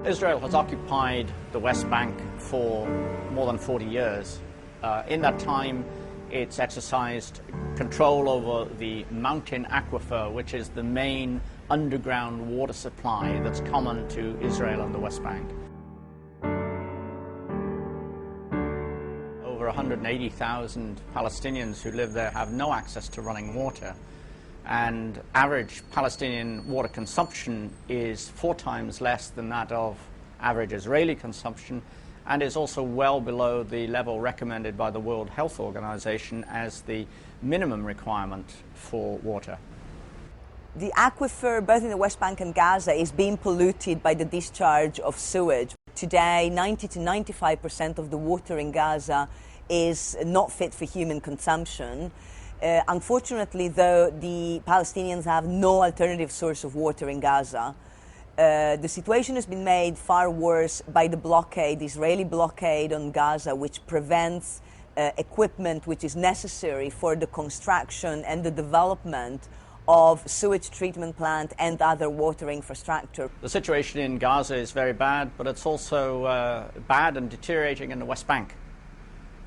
Israel has occupied the West Bank for more than 40 years. In that time, it's exercised control over the mountain aquifer, which is the main underground water supply that's common to Israel and the West Bank. Over 180,000 Palestinians who live there have no access to running water, and average Palestinian water consumption is 4 times less than that of average Israeli consumption, and is also well below the level recommended by the World Health Organization as the minimum requirement for water. The aquifer, both in the West Bank and Gaza, is being polluted by the discharge of sewage. Today, 90 to 95% of the water in Gaza is not fit for human consumption. Unfortunately, though, the Palestinians have no alternative source of water in Gaza. The situation has been made far worse by the blockade, the Israeli blockade on Gaza, which prevents equipment which is necessary for the construction and the development of sewage treatment plant and other water infrastructure. The situation in Gaza is very bad, but it's also bad and deteriorating in the West Bank,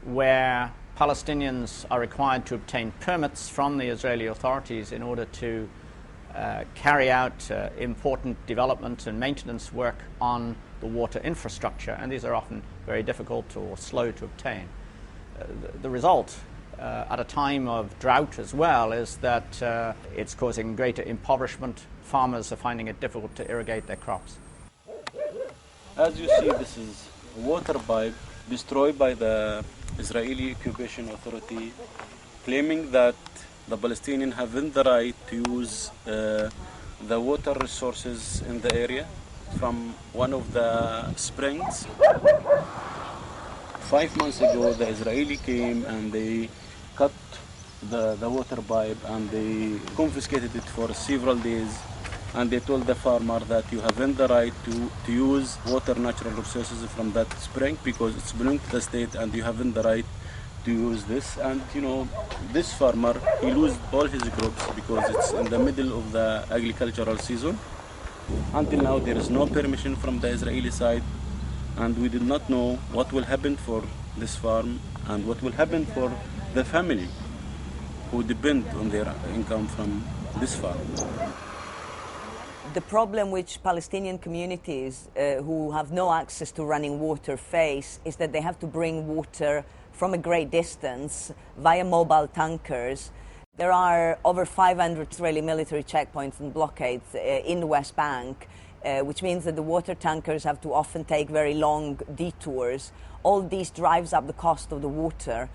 where Palestinians are required to obtain permits from the Israeli authorities in order to carry out important development and maintenance work on the water infrastructure, and these are often very difficult or slow to obtain. The result at a time of drought as well is that it's causing greater impoverishment. Farmers are finding it difficult to irrigate their crops. As you see, this is a water pipe destroyed by the Israeli occupation authority, claiming that the Palestinians have the right to use the water resources in the area from one of the springs. 5 months ago, the Israeli came and they cut the water pipe and they confiscated it for several days, and they told the farmer that you have the right to use water natural resources from that spring because it's belongs to the state and you have the right to use this. And you know, this farmer, he lost all his crops because it's in the middle of the agricultural season. Until now there is no permission from the Israeli side, and we did not know what will happen for this farm and what will happen for the family who depend on their income from this farm. The problem which Palestinian communities who have no access to running water face is that they have to bring water from a great distance via mobile tankers. There are over 500 Israeli military checkpoints and blockades in the West Bank, which means that the water tankers have to often take very long detours. All this drives up the cost of the water.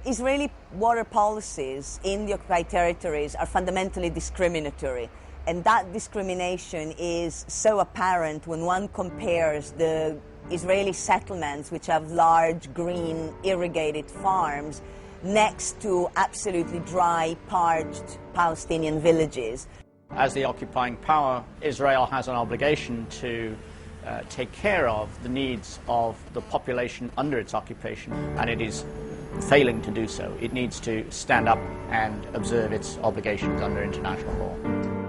Israeli water policies in the occupied territories are fundamentally discriminatory, and that discrimination is so apparent when one compares the Israeli settlements, which have large green irrigated farms, next to absolutely dry, parched Palestinian villages. As the occupying power, Israel has an obligation to take care of the needs of the population under its occupation, and it is failing to do so. It needs to stand up and observe its obligations under international law.